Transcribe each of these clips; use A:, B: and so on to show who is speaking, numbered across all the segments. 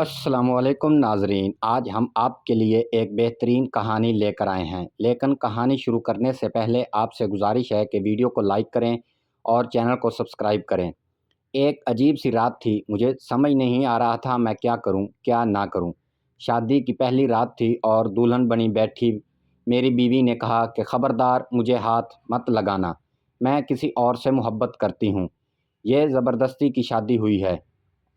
A: السلام علیکم ناظرین، آج ہم آپ کے لیے ایک بہترین کہانی لے کر آئے ہیں، لیکن کہانی شروع کرنے سے پہلے آپ سے گزارش ہے کہ ویڈیو کو لائک کریں اور چینل کو سبسکرائب کریں۔ ایک عجیب سی رات تھی، مجھے سمجھ نہیں آ رہا تھا میں کیا کروں کیا نہ کروں۔ شادی کی پہلی رات تھی اور دلہن بنی بیٹھی میری بیوی نے کہا کہ خبردار مجھے ہاتھ مت لگانا، میں کسی اور سے محبت کرتی ہوں، یہ زبردستی کی شادی ہوئی ہے،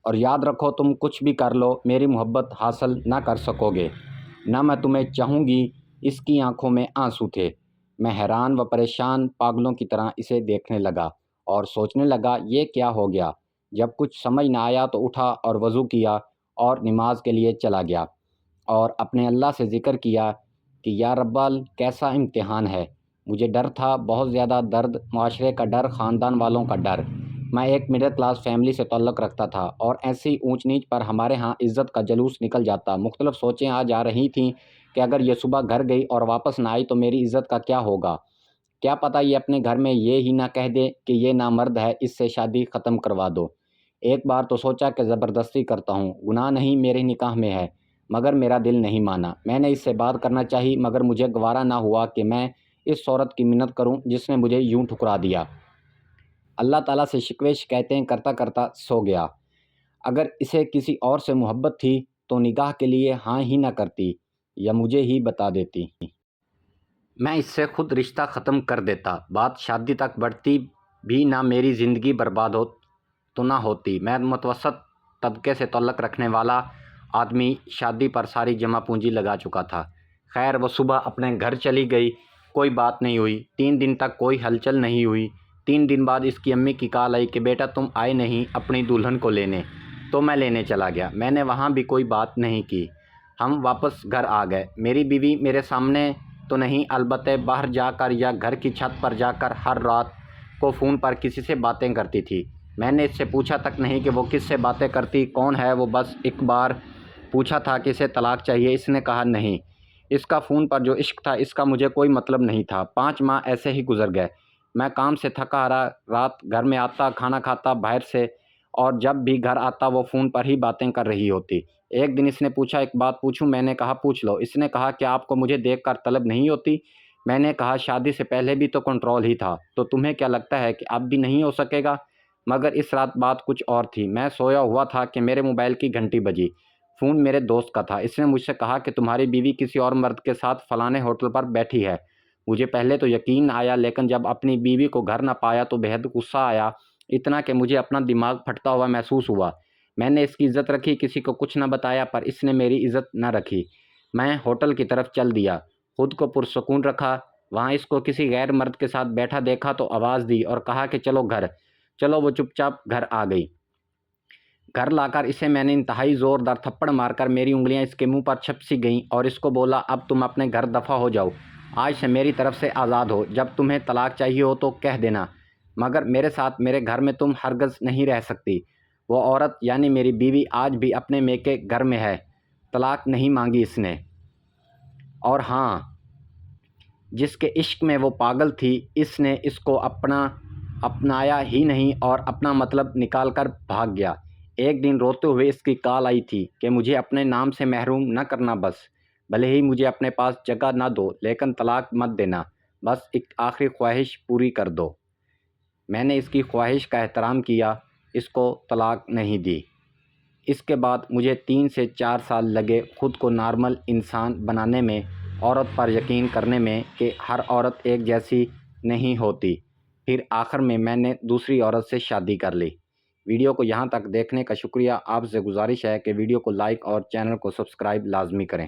A: اور یاد رکھو تم کچھ بھی کر لو میری محبت حاصل نہ کر سکو گے، نہ میں تمہیں چاہوں گی۔ اس کی آنکھوں میں آنسو تھے۔ میں حیران و پریشان پاگلوں کی طرح اسے دیکھنے لگا اور سوچنے لگا یہ کیا ہو گیا۔ جب کچھ سمجھ نہ آیا تو اٹھا اور وضو کیا اور نماز کے لیے چلا گیا اور اپنے اللہ سے ذکر کیا کہ یا ربال کیسا امتحان ہے۔ مجھے ڈر تھا، بہت زیادہ درد، معاشرے کا ڈر، خاندان والوں کا ڈر۔ میں ایک مڈل کلاس فیملی سے تعلق رکھتا تھا اور ایسی اونچ نیچ پر ہمارے ہاں عزت کا جلوس نکل جاتا۔ مختلف سوچیں آ جا رہی تھیں کہ اگر یہ صبح گھر گئی اور واپس نہ آئی تو میری عزت کا کیا ہوگا۔ کیا پتہ یہ اپنے گھر میں یہ ہی نہ کہہ دے کہ یہ نامرد ہے، اس سے شادی ختم کروا دو۔ ایک بار تو سوچا کہ زبردستی کرتا ہوں، گناہ نہیں میرے نکاح میں ہے، مگر میرا دل نہیں مانا۔ میں نے اس سے بات کرنا چاہی مگر مجھے گوارا نہ ہوا کہ میں اس عورت کی منت کروں جس نے مجھے یوں ٹھکرا دیا۔ اللہ تعالیٰ سے شکوے شکایتیں کرتا کرتا سو گیا۔ اگر اسے کسی اور سے محبت تھی تو نکاح کے لیے ہاں ہی نہ کرتی یا مجھے ہی بتا دیتی۔ میں اس سے خود رشتہ ختم کر دیتا، بات شادی تک بڑھتی بھی نہ، میری زندگی برباد ہو تو نہ ہوتی۔ میں متوسط طبقے سے تعلق رکھنے والا آدمی شادی پر ساری جمع پونجی لگا چکا تھا۔ خیر وہ صبح اپنے گھر چلی گئی، کوئی بات نہیں ہوئی۔ 3 دن تک کوئی ہلچل نہیں ہوئی۔ 3 دن بعد اس کی امی کی کال آئی کہ بیٹا تم آئے نہیں اپنی دلہن کو لینے، تو میں لینے چلا گیا۔ میں نے وہاں بھی کوئی بات نہیں کی، ہم واپس گھر آ گئے۔ میری بیوی میرے سامنے تو نہیں، البتہ باہر جا کر یا گھر کی چھت پر جا کر ہر رات کو فون پر کسی سے باتیں کرتی تھی۔ میں نے اس سے پوچھا تک نہیں کہ وہ کس سے باتیں کرتی، کون ہے وہ، بس ایک بار پوچھا تھا کہ اسے طلاق چاہیے، اس نے کہا نہیں۔ اس کا فون پر جو عشق تھا اس کا مجھے کوئی مطلب نہیں تھا۔ 5 ماہ ایسے ہی گزر گئے۔ میں کام سے تھکا ہارا رات گھر میں آتا، کھانا کھاتا باہر سے، اور جب بھی گھر آتا وہ فون پر ہی باتیں کر رہی ہوتی۔ ایک دن اس نے پوچھا ایک بات پوچھوں؟ میں نے کہا پوچھ لو۔ اس نے کہا کہ آپ کو مجھے دیکھ کر طلب نہیں ہوتی؟ میں نے کہا شادی سے پہلے بھی تو کنٹرول ہی تھا، تو تمہیں کیا لگتا ہے کہ اب بھی نہیں ہو سکے گا؟ مگر اس رات بات کچھ اور تھی۔ میں سویا ہوا تھا کہ میرے موبائل کی گھنٹی بجی۔ فون میرے دوست کا تھا۔ اس نے مجھ سے کہا کہ تمہاری بیوی کسی اور مرد کے ساتھ فلانے ہوٹل پر بیٹھی ہے۔ مجھے پہلے تو یقین آیا، لیکن جب اپنی بیوی کو گھر نہ پایا تو بےحد غصہ آیا، اتنا کہ مجھے اپنا دماغ پھٹتا ہوا محسوس ہوا۔ میں نے اس کی عزت رکھی، کسی کو کچھ نہ بتایا، پر اس نے میری عزت نہ رکھی۔ میں ہوٹل کی طرف چل دیا، خود کو پرسکون رکھا۔ وہاں اس کو کسی غیر مرد کے ساتھ بیٹھا دیکھا تو آواز دی اور کہا کہ چلو گھر چلو۔ وہ چپ چاپ گھر آ گئی۔ گھر لا کر اسے میں نے انتہائی زوردار تھپڑ مار کر میری انگلیاں اس کے منہ پر چھپ سی گئیں اور اس کو بولا اب تم اپنے گھر دفع ہو جاؤ، آج سے میری طرف سے آزاد ہو، جب تمہیں طلاق چاہیے ہو تو کہہ دینا، مگر میرے ساتھ میرے گھر میں تم ہرگز نہیں رہ سکتی۔ وہ عورت یعنی میری بیوی آج بھی اپنے میکے گھر میں ہے، طلاق نہیں مانگی اس نے۔ اور ہاں، جس کے عشق میں وہ پاگل تھی اس نے اس کو اپنایا ہی نہیں اور اپنا مطلب نکال کر بھاگ گیا۔ ایک دن روتے ہوئے اس کی کال آئی تھی کہ مجھے اپنے نام سے محروم نہ کرنا، بس بھلے ہی مجھے اپنے پاس جگہ نہ دو لیکن طلاق مت دینا، بس ایک آخری خواہش پوری کر دو۔ میں نے اس کی خواہش کا احترام کیا، اس کو طلاق نہیں دی۔ اس کے بعد مجھے 3 سے 4 سال لگے خود کو نارمل انسان بنانے میں، عورت پر یقین کرنے میں کہ ہر عورت ایک جیسی نہیں ہوتی۔ پھر آخر میں نے دوسری عورت سے شادی کر لی۔ ویڈیو کو یہاں تک دیکھنے کا شکریہ۔ آپ سے گزارش ہے کہ ویڈیو کو لائک اور چینل کو سبسکرائب لازمی کریں۔